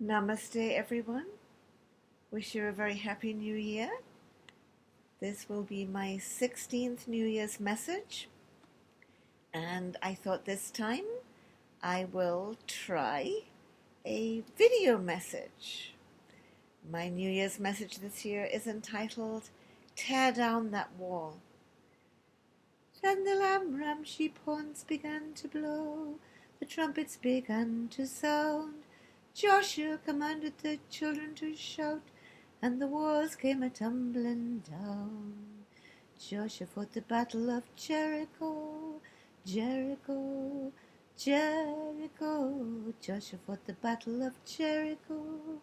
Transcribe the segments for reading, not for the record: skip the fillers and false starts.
Namaste, everyone. Wish you a very happy new year. This will be my 16th New Year's message, and I thought this time I will try a video message. My New Year's message this year is entitled Tear Down That Wall. Then the ram sheep horns began to blow, the trumpets began to sound. Joshua commanded the children to shout, and the walls came a-tumbling down. Joshua fought the battle of Jericho, Jericho, Jericho. Joshua fought the battle of Jericho,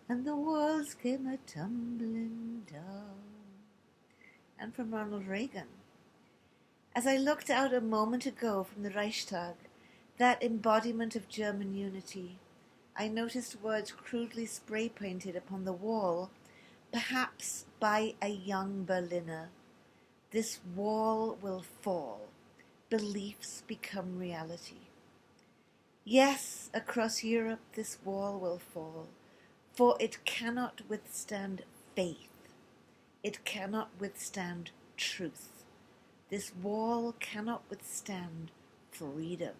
and the walls came a-tumbling down. And from Ronald Reagan. As I looked out a moment ago from the Reichstag, that embodiment of German unity, I noticed words crudely spray-painted upon the wall, perhaps by a young Berliner. This wall will fall. Beliefs become reality. Yes, across Europe this wall will fall, for it cannot withstand faith. It cannot withstand truth. This wall cannot withstand freedom.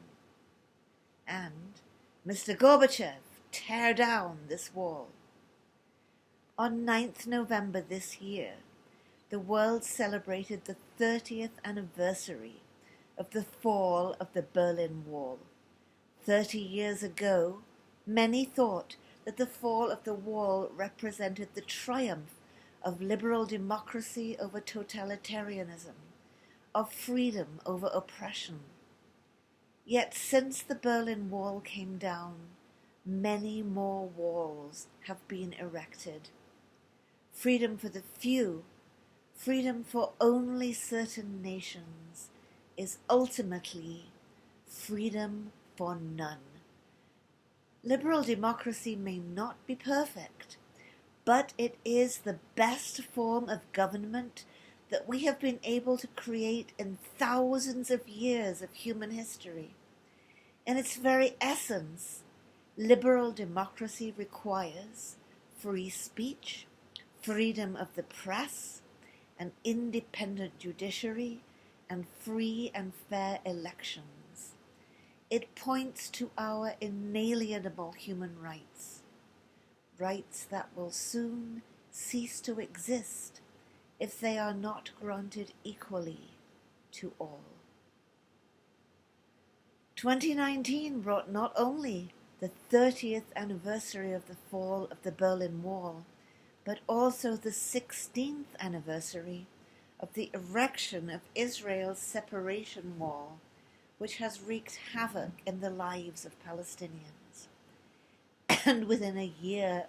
And, Mr. Gorbachev, tear down this wall. On 9th November this year, the world celebrated the 30th anniversary of the fall of the Berlin Wall. 30 years ago, many thought that the fall of the wall represented the triumph of liberal democracy over totalitarianism, of freedom over oppression. Yet since the Berlin Wall came down, many more walls have been erected. Freedom for the few, freedom for only certain nations, is ultimately freedom for none. Liberal democracy may not be perfect, but it is the best form of government that we have been able to create in thousands of years of human history. In its very essence, liberal democracy requires free speech, freedom of the press, an independent judiciary, and free and fair elections. It points to our inalienable human rights, rights that will soon cease to exist if they are not granted equally to all. 2019 brought not only the 30th anniversary of the fall of the Berlin Wall, but also the 16th anniversary of the erection of Israel's separation wall, which has wreaked havoc in the lives of Palestinians. And within a year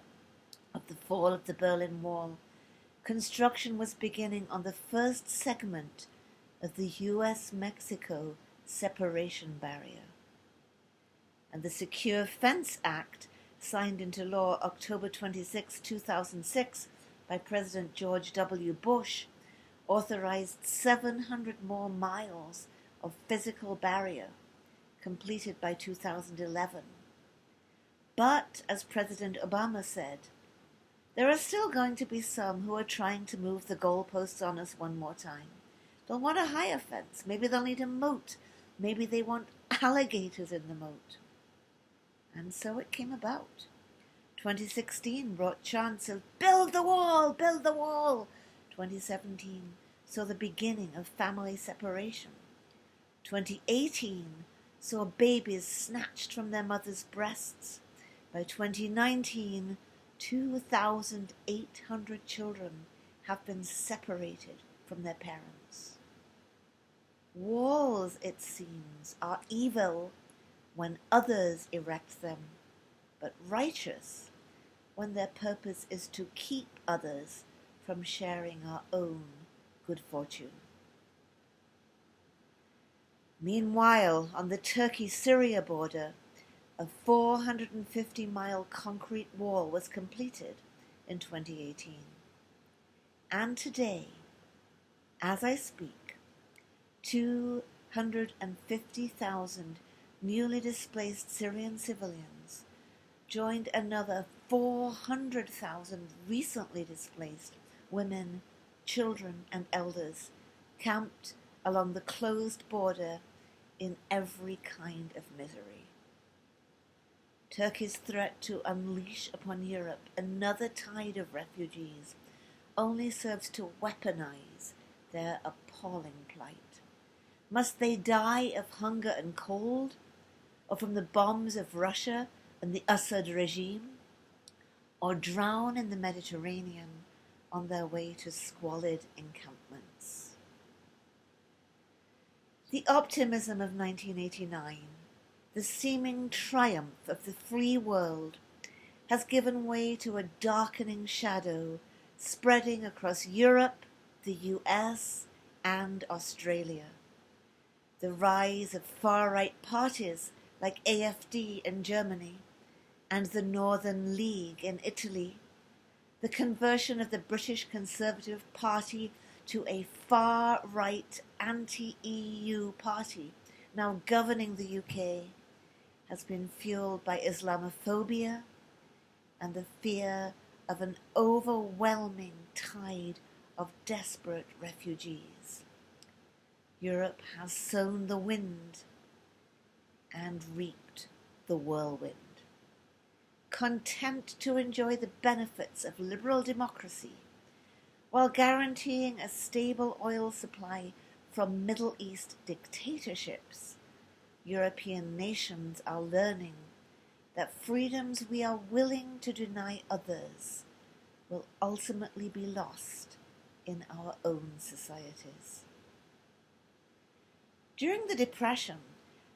of the fall of the Berlin Wall, construction was beginning on the first segment of the U.S.-Mexico separation barrier. And the Secure Fence Act, signed into law October 26, 2006 by President George W. Bush, authorized 700 more miles of physical barrier, completed by 2011. But, as President Obama said, there are still going to be some who are trying to move the goalposts on us one more time. They'll want a higher fence. Maybe they'll need a moat. Maybe they want alligators in the moat. And so it came about. 2016 brought chants of build the wall, build the wall. 2017 saw the beginning of family separation. 2018 saw babies snatched from their mothers' breasts. By 2019, 2,800 children have been separated from their parents. Walls, it seems, are evil when others erect them, but righteous when their purpose is to keep others from sharing our own good fortune. Meanwhile, on the Turkey-Syria border, a 450-mile concrete wall was completed in 2018. And today, as I speak, 250,000 newly displaced Syrian civilians joined another 400,000 recently displaced women, children, and elders camped along the closed border in every kind of misery. Turkey's threat to unleash upon Europe another tide of refugees only serves to weaponize their appalling plight. Must they die of hunger and cold, or from the bombs of Russia and the Assad regime, or drown in the Mediterranean on their way to squalid encampments? The optimism of 1989, the seeming triumph of the free world, has given way to a darkening shadow spreading across Europe, the US, and Australia. The rise of far-right parties like AfD in Germany and the Northern League in Italy, the conversion of the British Conservative Party to a far-right anti-EU party now governing the UK, has been fueled by Islamophobia and the fear of an overwhelming tide of desperate refugees. Europe has sown the wind and reaped the whirlwind. Content to enjoy the benefits of liberal democracy while guaranteeing a stable oil supply from Middle East dictatorships, European nations are learning that freedoms we are willing to deny others will ultimately be lost in our own societies. During the Depression,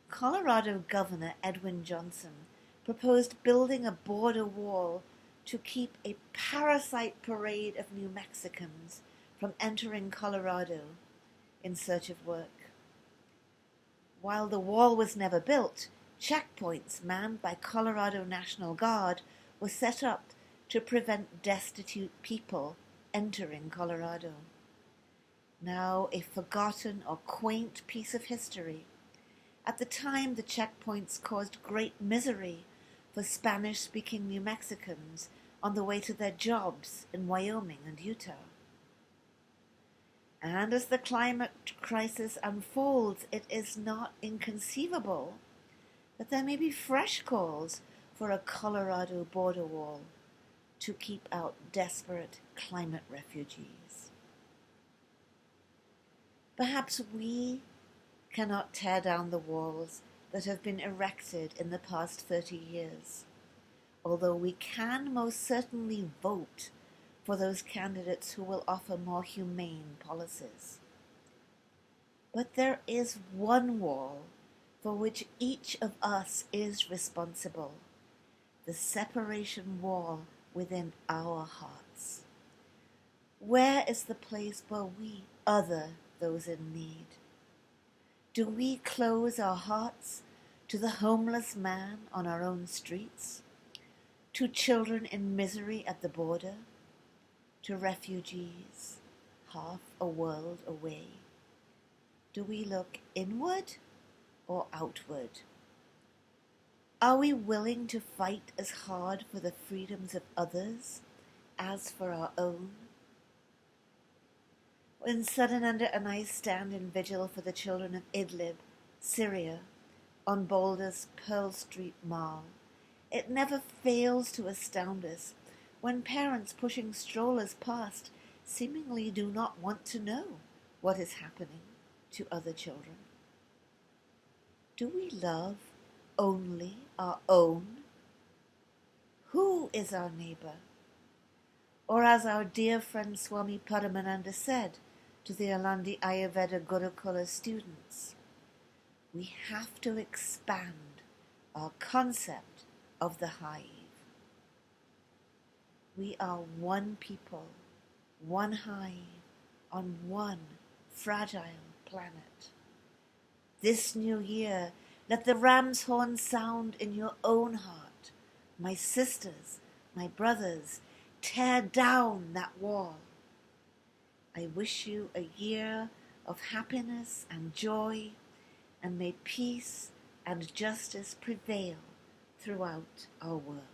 Colorado Governor Edwin Johnson proposed building a border wall to keep a parasite parade of New Mexicans from entering Colorado in search of work. While the wall was never built, checkpoints manned by Colorado National Guard were set up to prevent destitute people entering Colorado. Now a forgotten or quaint piece of history, at the time the checkpoints caused great misery for Spanish-speaking New Mexicans on the way to their jobs in Wyoming and Utah. And as the climate crisis unfolds, it is not inconceivable that there may be fresh calls for a Colorado border wall to keep out desperate climate refugees. Perhaps we cannot tear down the walls that have been erected in the past 30 years, although we can most certainly vote for those candidates who will offer more humane policies. But there is one wall for which each of us is responsible, the separation wall within our hearts. Where is the place where we other those in need? Do we close our hearts to the homeless man on our own streets, to children in misery at the border, to refugees half a world away? Do we look inward or outward? Are we willing to fight as hard for the freedoms of others as for our own? When Alakananda and I stand in vigil for the children of Idlib, Syria, on Boulder's Pearl Street Mall, it never fails to astound us when parents pushing strollers past seemingly do not want to know what is happening to other children. Do we love only our own? Who is our neighbor? Or as our dear friend Swami Paramananda said to the Alandi Ayurveda Gurukula students, we have to expand our concept of the hive. We are one people, one hive, on one fragile planet. This new year, let the ram's horn sound in your own heart. My sisters, my brothers, tear down that wall. I wish you a year of happiness and joy, and may peace and justice prevail throughout our world.